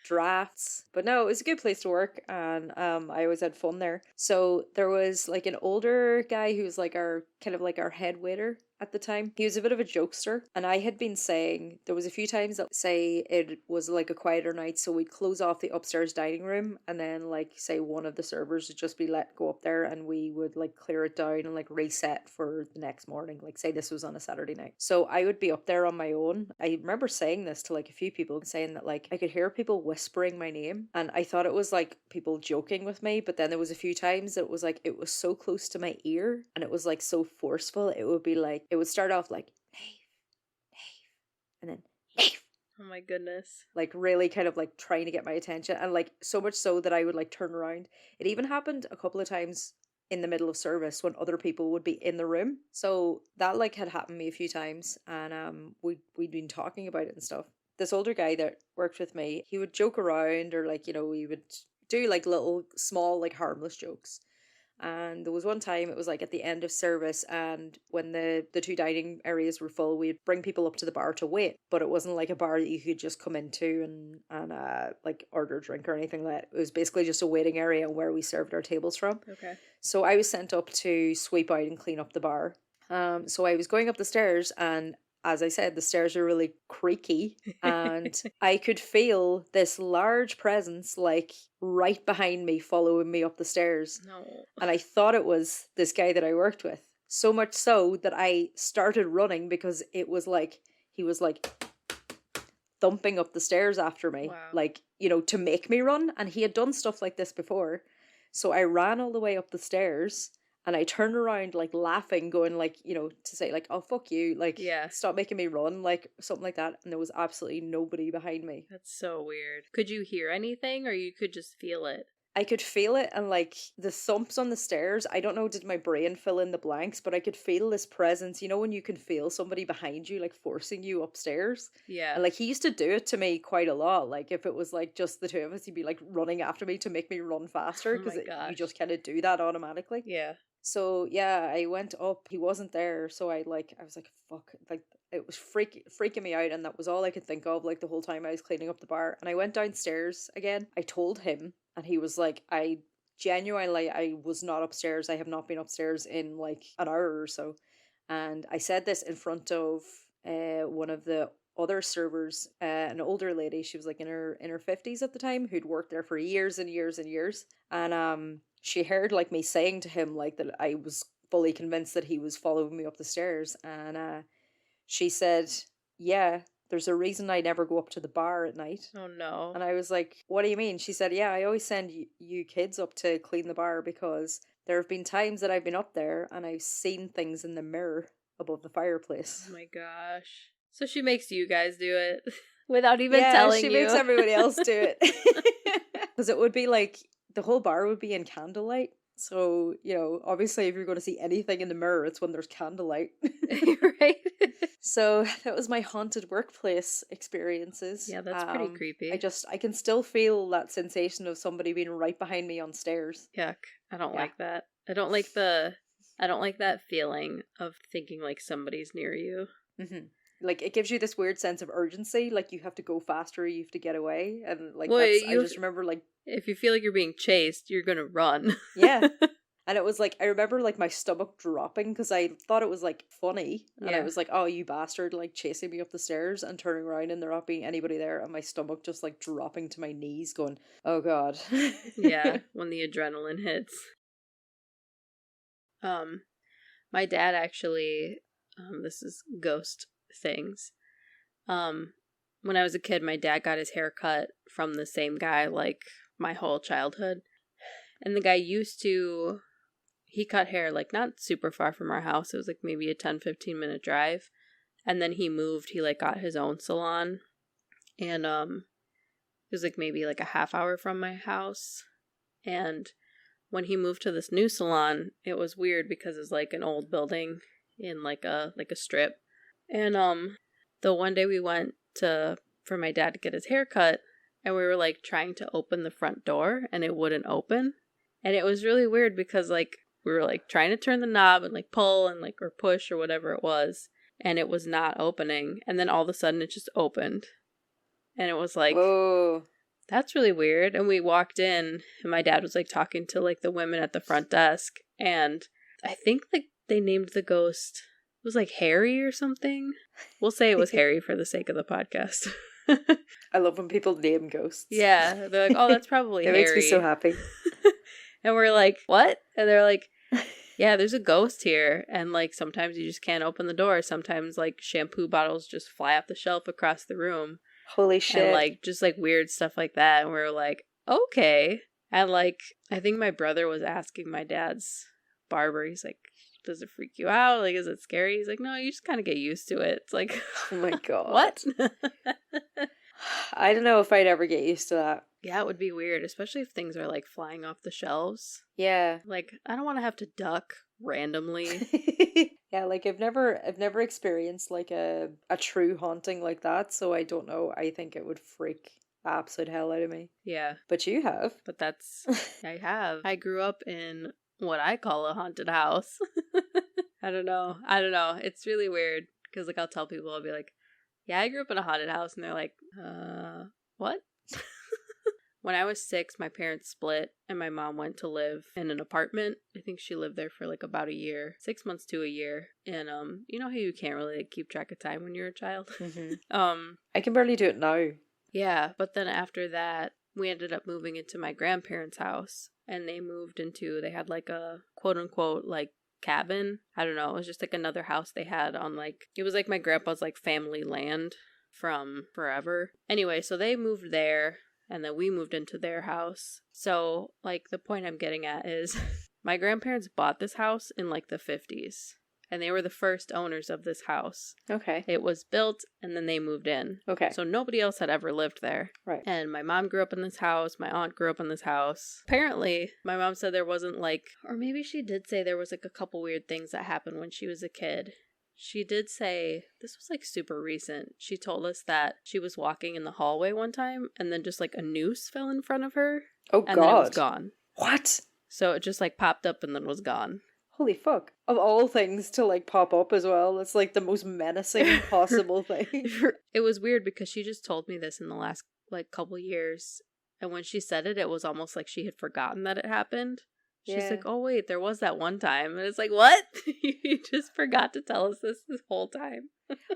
drafts. But no, it was a good place to work, and I always had fun there. So there was like an older guy who was like our kind of like our head waiter at the time. He was a bit of a jokester, and I had been saying there was a few times that say it was like a quieter night, so we'd close off the upstairs dining room, and then like say one of the servers would just be let go up there, and we would like clear it down and like reset for the next morning. Like say this was on a Saturday night, so I would be up there on my own. I remember saying this to like a few people, saying that like I could hear people whispering my name, and I thought it was like people joking with me, but then there was a few times that it was like it was so close to my ear, and it was like so forceful. It would be like it would start off like Nave, Nave, and then Nave. Oh my goodness. Like really kind of like trying to get my attention, and like so much so that I would like turn around. It even happened a couple of times in the middle of service when other people would be in the room. So that like had happened to me a few times, and we'd been talking about it and stuff. This older guy that worked with me, he would joke around, or like, you know, we would do like little small like harmless jokes. And there was one time it was like at the end of service, and when the two dining areas were full, we'd bring people up to the bar to wait. But it wasn't like a bar that you could just come into and like order a drink or anything like that. It was basically just a waiting area where we served our tables from. Okay. So I was sent up to sweep out and clean up the bar. So I was going up the stairs, and as I said, the stairs are really creaky, and I could feel this large presence like right behind me, following me up the stairs. No. And I thought it was this guy that I worked with. So much so that I started running, because it was like he was like thumping up the stairs after me. Wow. Like, you know, to make me run. And he had done stuff like this before. So I ran all the way up the stairs, and I turned around like laughing, going like, you know, to say like, oh, fuck you, like, Yeah. stop making me run, like something like that. And there was absolutely nobody behind me. That's so weird. Could you hear anything, or you could just feel it? I could feel it, and like the thumps on the stairs, I don't know, did my brain fill in the blanks, but I could feel this presence. You know when you can feel somebody behind you like forcing you upstairs? Yeah. And like he used to do it to me quite a lot. Like if it was like just the two of us, he'd be like running after me to make me run faster, Oh my because you gosh. just kind of do that automatically. Yeah. So yeah, I went up, he wasn't there, so I was like, fuck, like it was freaking me out, and that was all I could think of like the whole time I was cleaning up the bar. And I went downstairs again. I told him, and he was like, I was not upstairs. I have not been upstairs in like an hour or so. And I said this in front of one of the other servers, an older lady. She was like in her 50s at the time, who'd worked there for years and years and years. And she heard like me saying to him like that I was fully convinced that he was following me up the stairs. And she said, yeah, there's a reason I never go up to the bar at night. Oh no. And I was like, what do you mean? She said, yeah, I always send you kids up to clean the bar, because there have been times that I've been up there and I've seen things in the mirror above the fireplace. Oh my gosh. So she makes you guys do it without even telling you. Yeah, she makes everybody else do it. Because it would be like, the whole bar would be in candlelight. So, you know, obviously if you're going to see anything in the mirror, it's when there's candlelight. Right. So that was my haunted workplace experiences. Yeah, that's pretty creepy. I can still feel that sensation of somebody being right behind me on stairs. Yuck. I don't like that. I don't like that feeling of thinking like somebody's near you. Mm-hmm. Like it gives you this weird sense of urgency, like you have to go faster, you have to get away, and like I just remember like if you feel like you're being chased, you're gonna run. Yeah. And it was like, I remember like my stomach dropping because I thought it was like funny. And I Yeah. was like, oh, you bastard, like chasing me up the stairs and turning around and there not being anybody there. And my stomach just like dropping to my knees going, oh God. Yeah, when the adrenaline hits. My dad actually, this is ghost things. When I was a kid, my dad got his hair cut from the same guy like my whole childhood. And the guy he cut hair like not super far from our house. It was like maybe a 10-15 minute drive. And then he like got his own salon. And it was like maybe like a half hour from my house. And when he moved to this new salon, it was weird because it's like an old building in like a strip. And the one day we went for my dad to get his hair cut, and we were like trying to open the front door and it wouldn't open. And it was really weird because like we were like trying to turn the knob and like pull and like or push or whatever it was, and it was not opening. And then all of a sudden it just opened. And it was like, whoa. That's really weird. And we walked in and my dad was like talking to like the women at the front desk, and I think like they named the ghost, it was like Harry or something. We'll say it was Harry for the sake of the podcast. I love when people name ghosts. Yeah, they're like, oh, that's probably It Harry. makes me so happy. And we're like, what? And they're like, yeah, there's a ghost here. And like sometimes you just can't open the door. Sometimes like shampoo bottles just fly off the shelf across the room. Holy shit. And like just like weird stuff like that. And we were like, okay. And like I think my brother was asking my dad's barber, he's like, does it freak you out? Like, is it scary? He's like, no, you just kind of get used to it. It's like, oh my God. What? I don't know if I'd ever get used to that. Yeah, it would be weird, especially if things are like flying off the shelves. Yeah. Like, I don't want to have to duck randomly. Yeah, like I've never experienced like a true haunting like that, so I don't know. I think it would freak the absolute hell out of me. Yeah. But you have. But that's, I have. I grew up in what I call a haunted house. I don't know. It's really weird because like I'll tell people, I'll be like, yeah, I grew up in a haunted house, and they're like, what? When I was 6, my parents split and my mom went to live in an apartment. I think she lived there for like about a year, 6 months to a year. And you know how you can't really like, keep track of time when you're a child? Mm-hmm. I can barely do it now. Yeah, but then after that, we ended up moving into my grandparents' house, and they had like a quote unquote like cabin. I don't know, it was just like another house they had on like, it was like my grandpa's like family land from forever. Anyway, so they moved there. And then we moved into their house. So, like, the point I'm getting at is my grandparents bought this house in, like, the 50s. And they were the first owners of this house. Okay. It was built, and then they moved in. Okay. So nobody else had ever lived there. Right. And my mom grew up in this house. My aunt grew up in this house. Apparently, my mom said there wasn't, like... Or maybe she did say there was, like, a couple weird things that happened when she was a kid. She did say, this was like super recent, she told us that she was walking in the hallway one time and then just like a noose fell in front of her. Oh, and God. Then it was gone. What? So it just like popped up and then was gone. Holy fuck. Of all things to like pop up as well, that's like the most menacing possible thing. It was weird because she just told me this in the last like couple years. And when she said it, it was almost like she had forgotten that it happened. She's like, oh, wait, there was that one time. And it's like, what? You just forgot to tell us this whole time.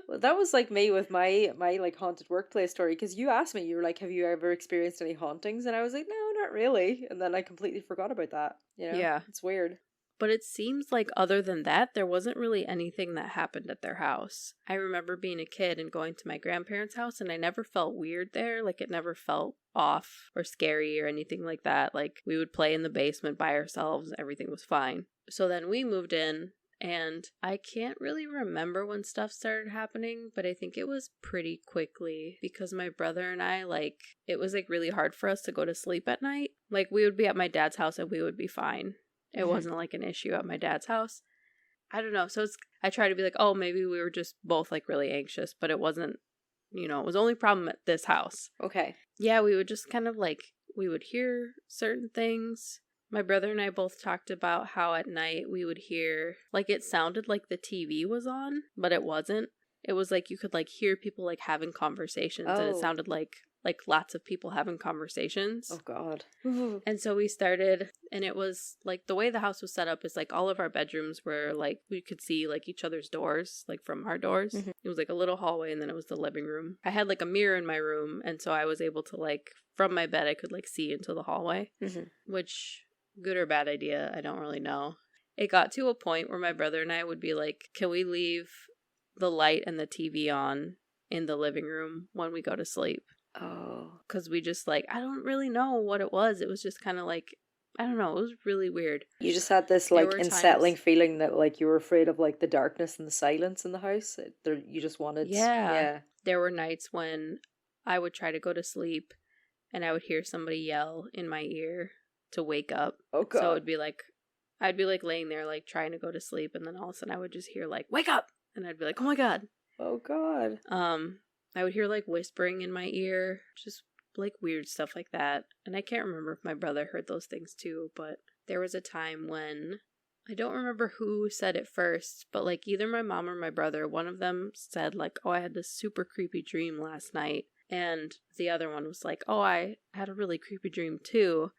Well, that was like me with my like haunted workplace story, because you asked me, you were like, have you ever experienced any hauntings? And I was like, no, not really. And then I completely forgot about that. You know? Yeah. It's weird. But it seems like other than that, there wasn't really anything that happened at their house. I remember being a kid and going to my grandparents' house, and I never felt weird there. Like, it never felt off or scary or anything like that. Like, we would play in the basement by ourselves. Everything was fine. So then we moved in, and I can't really remember when stuff started happening, but I think it was pretty quickly because my brother and I, like, it was, like, really hard for us to go to sleep at night. Like, we would be at my dad's house and we would be fine. It wasn't like an issue at my dad's house. I don't know. So I try to be like, oh, maybe we were just both like really anxious, but it wasn't, it was only problem at this house. Okay. Yeah, we would just kind of like, we would hear certain things. My brother and I both talked about how at night we would hear, like it sounded like the TV was on, but it wasn't. It was like you could like hear people like having conversations and it sounded like like lots of people having conversations. Oh, God. And so we started, and it was like the way the house was set up is like all of our bedrooms were like we could see like each other's doors, like from our doors. Mhm. It was like a little hallway, and then it was the living room. I had like a mirror in my room, and so I was able to like from my bed I could like see into the hallway, which good or bad idea, I don't really know. It got to a point where my brother and I would be like, can we leave the light and the TV on in the living room when we go to sleep? Oh. Because we just like, I don't really know what it was. It was just kind of like, I don't know. It was really weird. You just had this There like were unsettling times- feeling that like you were afraid of like the darkness and the silence in the house. You just wanted. Yeah. There were nights when I would try to go to sleep and I would hear somebody yell in my ear to wake up. Oh, God. So it would be like, I'd be like laying there like trying to go to sleep, and then all of a sudden I would just hear like, wake up! And I'd be like, oh my God. Oh, God. I would hear like whispering in my ear, just like weird stuff like that. And I can't remember if my brother heard those things too, but there was a time when I don't remember who said it first, but like either my mom or my brother, one of them said like, oh, I had this super creepy dream last night. And the other one was like, oh, I had a really creepy dream too.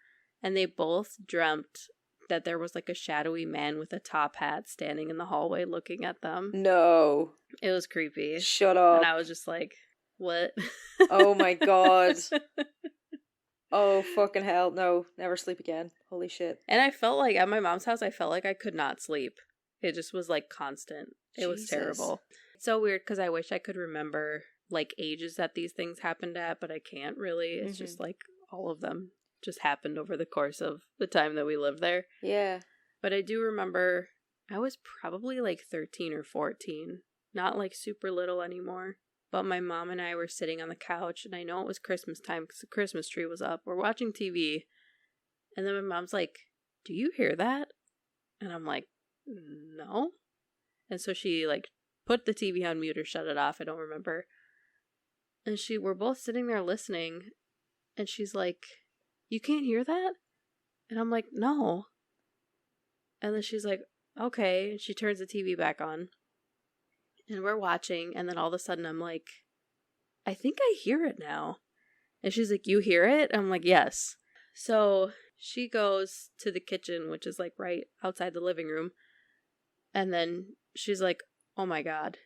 And they both dreamt that there was like a shadowy man with a top hat standing in the hallway looking at them. No. It was creepy. Shut up. And I was just like, what? Oh, my God. Oh, fucking hell. No. Never sleep again. Holy shit. And I felt like at my mom's house, I felt like I could not sleep. It just was like constant. It was Jesus. terrible. It's so weird because I wish I could remember like ages that these things happened at, but I can't really. It's just like all of them just happened over the course of the time that we lived there. Yeah. But I do remember I was probably like 13 or 14, not like super little anymore. But my mom and I were sitting on the couch, and I know it was Christmas time because the Christmas tree was up. We're watching TV, and then my mom's like, do you hear that? And I'm like, no. And so she like put the TV on mute or shut it off. I don't remember. And we're both sitting there listening, and she's like, you can't hear that? And I'm like, no. And then she's like, okay. And she turns the TV back on. And we're watching, and then all of a sudden I'm like, I think I hear it now. And she's like, you hear it? I'm like, yes. So she goes to the kitchen, which is like right outside the living room. And then she's like, oh my God.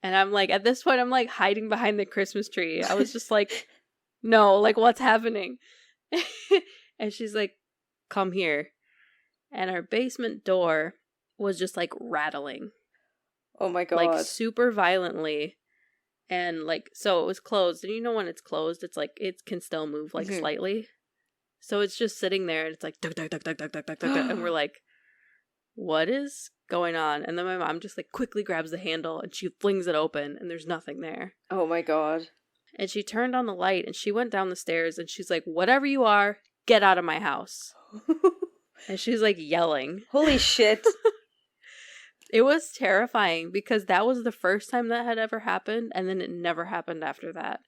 And I'm like, at this point, I'm like hiding behind the Christmas tree. I was just like, no, like what's happening? And she's like, come here. And our basement door was just like rattling. Oh my God. Like super violently. And like, so it was closed. And you know when it's closed, it's like, it can still move like slightly. So it's just sitting there and it's like, duck, duck, duck, duck, duck, duck, duck, duck. And we're like, what is going on? And then my mom just like quickly grabs the handle and she flings it open and there's nothing there. Oh my God. And she turned on the light and she went down the stairs and she's like, whatever you are, get out of my house. And she's like yelling. Holy shit. It was terrifying because that was the first time that had ever happened, and then it never happened after that.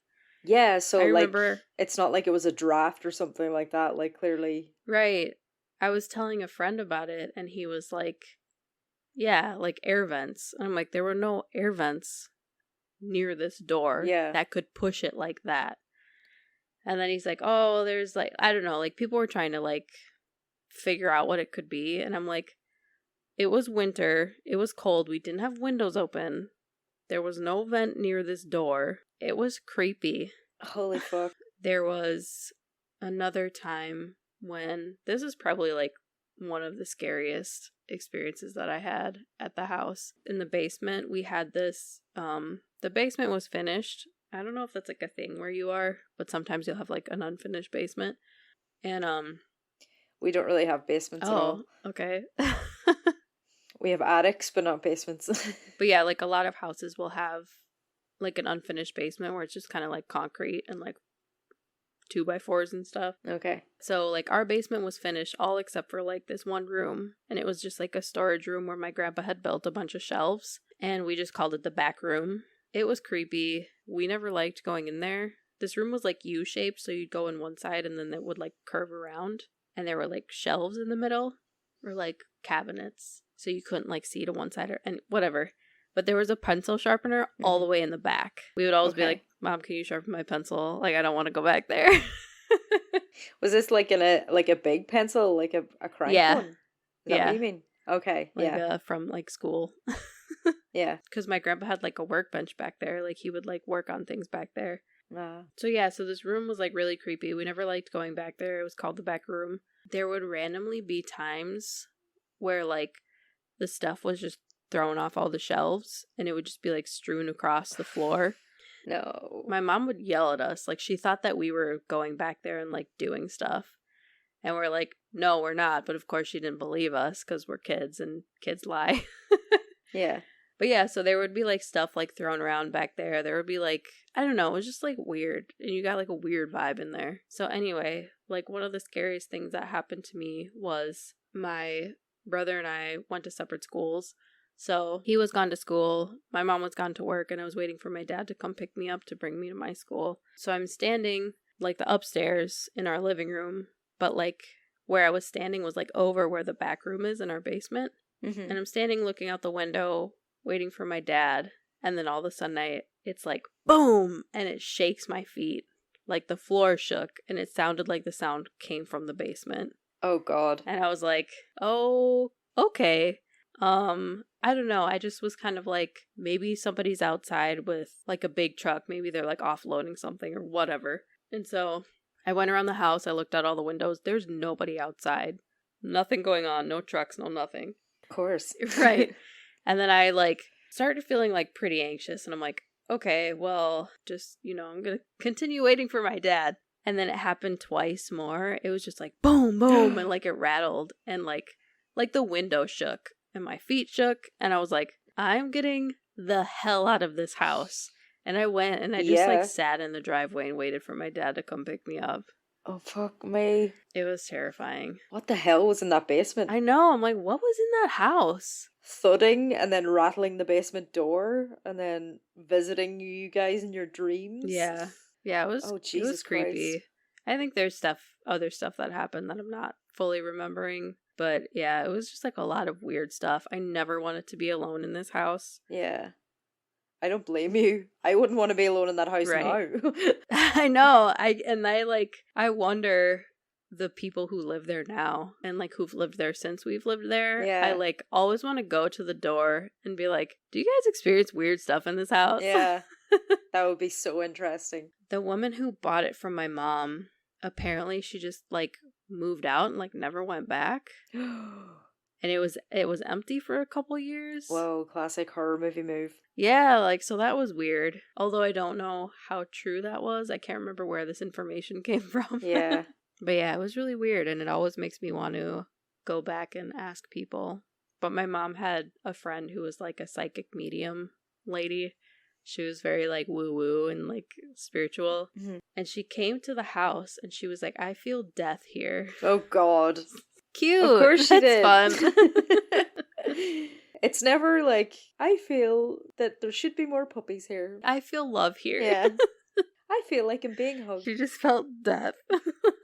Yeah, so I like remember, it's not like it was a draft or something like that, like clearly. right. I was telling a friend about it and he was like, yeah, like air vents. And I'm like, there were no air vents near this door that could push it like that. And then he's like, oh, there's like, I don't know, like people were trying to like figure out what it could be. And I'm like, it was winter. It was cold. We didn't have windows open. There was no vent near this door. It was creepy. Holy fuck. There was another time when this is probably like one of the scariest experiences that I had at the house. In the basement, we had this, the basement was finished. I don't know if that's like a thing where you are, but sometimes you'll have like an unfinished basement. And, we don't really have basements at all. Okay. We have attics, but not basements. But yeah, like a lot of houses will have like an unfinished basement where it's just kind of like concrete and like 2x4s and stuff. Okay. So like our basement was finished all except for like this one room, and it was just like a storage room where my grandpa had built a bunch of shelves, and we just called it the back room. It was creepy. We never liked going in there. This room was like U-shaped, so you'd go in one side and then it would like curve around, and there were like shelves in the middle or like cabinets. So you couldn't like see to one side and whatever. But there was a pencil sharpener all the Mhm. way in the back. We would always be Okay. like, Mom, can you sharpen my pencil? Like, I don't want to go back there. Was this like a big pencil, like a crank Yeah. one? Is that what Yeah. you mean? Okay, Like, yeah, from, like, school. yeah. Because my grandpa had, like, a workbench back there. Like, he would, like, work on things back there. Uh, So, yeah, so this room was, like, really creepy. We never liked going back there. It was called the back room. There would randomly be times where, like, the stuff was just thrown off all the shelves, and it would just be, like, strewn across the floor. no. My mom would yell at us. Like, she thought that we were going back there and, like, doing stuff. And we're like, no, we're not. But, of course, she didn't believe us because we're kids, and kids lie. Yeah. But, yeah, so there would be, like, stuff, like, thrown around back there. There would be, like, I don't know. It was just, like, weird. And you got, like, a weird vibe in there. So, anyway, like, one of the scariest things that happened to me was my brother and I went to separate schools. So he was gone to school, my mom was gone to work, and I was waiting for my dad to come pick me up to bring me to my school. So I'm standing, like, the upstairs in our living room, but, like, where I was standing was, like, over where the back room is in our basement. Mm-hmm. And I'm standing looking out the window, waiting for my dad, and then all of a sudden it's like, boom! And it shakes my feet. Like, the floor shook, and it sounded like the sound came from the basement. Oh, God. And I was like, oh, okay. I don't know. I just was kind of like, maybe somebody's outside with, like, a big truck. Maybe they're, like, offloading something or whatever. And so I went around the house. I looked out all the windows. There's nobody outside. Nothing going on. No trucks, no nothing. Of course. Right. And then I, like, started feeling, like, pretty anxious. And I'm like, okay, well, just, I'm going to continue waiting for my dad. And then it happened twice more. It was just like, boom, boom. And, like, it rattled. And, like the window shook. And my feet shook, and I was like, I'm getting the hell out of this house. And I went, and I just, like, sat in the driveway and waited for my dad to come pick me up. Oh, fuck me. It was terrifying. What the hell was in that basement? I know, I'm like, what was in that house? Thudding and then rattling the basement door and then visiting you guys in your dreams? Yeah. Yeah, it was, Oh, it Jesus was creepy. Christ. I think there's other stuff that happened that I'm not fully remembering. But yeah, it was just, like, a lot of weird stuff. I never wanted to be alone in this house. Yeah. I don't blame you. I wouldn't want to be alone in that house Right. now. I know. I wonder the people who live there now and, like, who've lived there since we've lived there. Yeah. I, like, always want to go to the door and be like, do you guys experience weird stuff in this house? Yeah. That would be so interesting. The woman who bought it from my mom, apparently she just, like, moved out and, like, never went back. And it was empty for a couple years. Whoa, classic horror movie move. Yeah, like, so that was weird. Although I don't know how true that was. I can't remember where this information came from. Yeah. But yeah, it was really weird, and it always makes me want to go back and ask people. But my mom had a friend who was, like, a psychic medium lady. She was very, like, woo-woo and, like, spiritual. Mhm. And she came to the house, and she was like, I feel death here. Oh, God. Cute. Of course she did. That's fun. It's never like, I feel that there should be more puppies here. I feel love here. Yeah. I feel like I'm being hugged. She just felt death.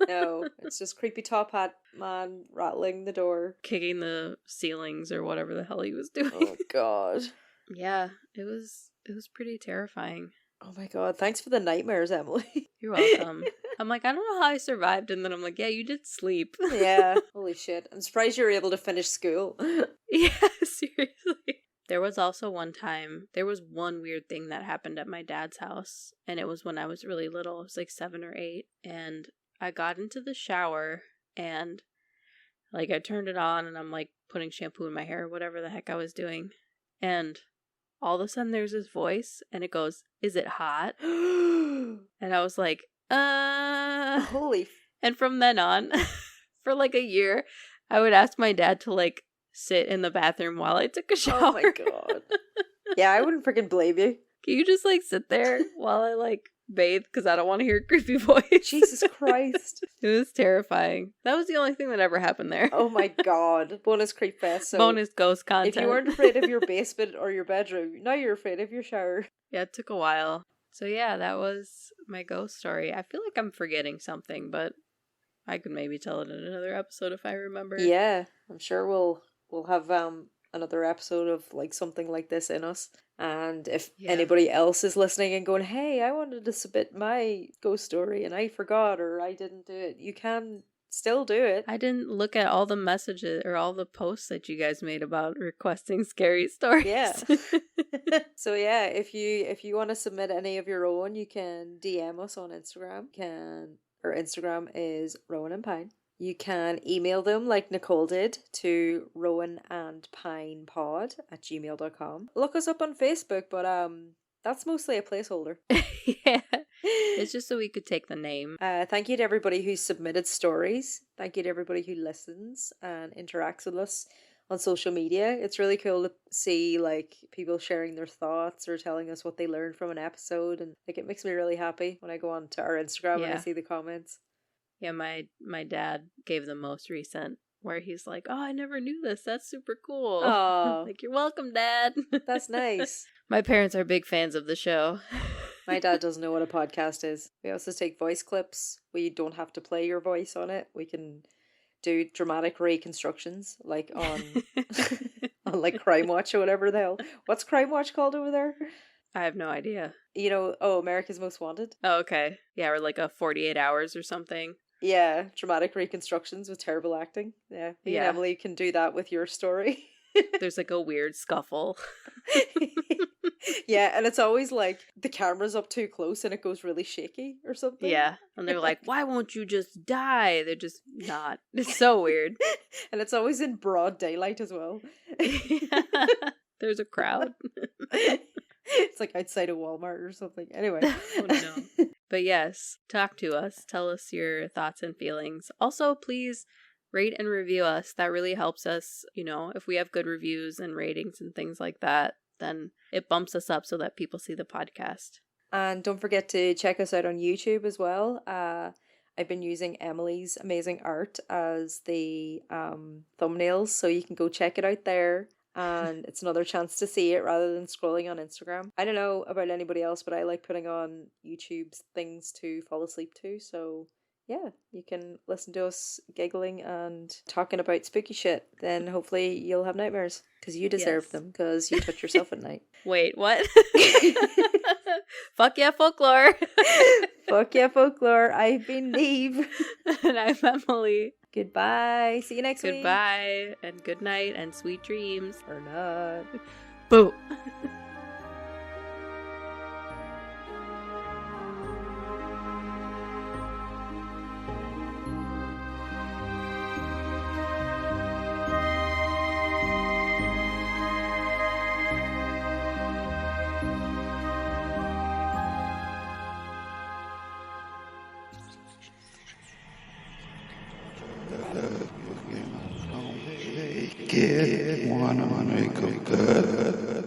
No, it's just creepy top hat man rattling the door. Kicking the ceilings or whatever the hell he was doing. Oh, God. Yeah, it was pretty terrifying. Oh, my God. Thanks for the nightmares, Emily. You're welcome. I'm like, I don't know how I survived, and then I'm like, yeah, you did sleep. Yeah. Holy shit. I'm surprised you were able to finish school. Yeah, seriously. There was also there was one weird thing that happened at my dad's house, and it was when I was really little. I was like 7 or 8, and I got into the shower, and, like, I turned it on, and I'm, like, putting shampoo in my hair or whatever the heck I was doing, and all of a sudden there's this voice, and it goes, is it hot? And I was like, Holy. And from then on, for, like, a year, I would ask my dad to, like, sit in the bathroom while I took a shower. Oh, my God. Yeah, I wouldn't freaking blame you. Can you just, like, sit there while I, like, bathe? Because I don't want to hear a creepy voice. Jesus Christ. It was terrifying. That was the only thing that ever happened there. Oh, my God. Bonus creep fest. So bonus ghost content. if you weren't afraid of your basement or your bedroom, now you're afraid of your shower. Yeah, it took a while. So yeah, that was my ghost story. I feel like I'm forgetting something, but I could maybe tell it in another episode if I remember. Yeah, I'm sure we'll have another episode of like something like this in us. And if Yeah. anybody else is listening and going, hey, I wanted to submit my ghost story and I forgot or I didn't do it, you can still do it. I didn't look at all the messages or all the posts that you guys made about requesting scary stories. Yeah. So yeah, if you want to submit any of your own, you can DM us on Instagram. Our Instagram is Rowan and Pine. You can email them like Nicole did to rowanandpinepod@gmail.com. Look us up on Facebook, but that's mostly a placeholder. Yeah. It's just so we could take the name. Thank you to everybody who submitted stories. Thank you to everybody who listens and interacts with us on social media. It's really cool to see like people sharing their thoughts or telling us what they learned from an episode, and like it makes me really happy when I go on to our Instagram and I see the comments. Yeah, my dad gave the most recent where he's like, "Oh, I never knew this. That's super cool." Oh, like, "You're welcome, Dad." That's nice. My parents are big fans of the show. My dad doesn't know what a podcast is. We also take voice clips. We don't have to play your voice on it. We can do dramatic reconstructions like on on like Crime Watch or whatever the hell. What's Crime Watch called over there? I have no idea. You know, America's Most Wanted. Oh, okay. Yeah, or like a 48 hours or something. Yeah, dramatic reconstructions with terrible acting. Yeah, me and Emily can do that with your story. There's like a weird scuffle. Yeah, and it's always like the camera's up too close and it goes really shaky or something. Yeah, and they're like, "Why won't you just die?" They're just not. It's so weird. And it's always in broad daylight as well. There's a crowd. It's like outside a Walmart or something. Anyway. Oh no. But yes, talk to us. Tell us your thoughts and feelings. Also, please rate and review us. That really helps us. You know, if we have good reviews and ratings and things like that, then it bumps us up so that people see the podcast. And don't forget to check us out on YouTube as well. I've been using Emily's amazing art as the thumbnails, so you can go check it out there. And it's another chance to see it rather than scrolling on Instagram. I don't know about anybody else, but I like putting on YouTube things to fall asleep to. So yeah, you can listen to us giggling and talking about spooky shit. Then hopefully you'll have nightmares because you deserve them because you touch yourself at night. Wait, what? Fuck yeah, folklore. Fuck yeah, folklore. I've been Neve. And I'm Emily. Goodbye. See you next week. Goodbye and good night and sweet dreams. Or not. Boo. Get one on a good.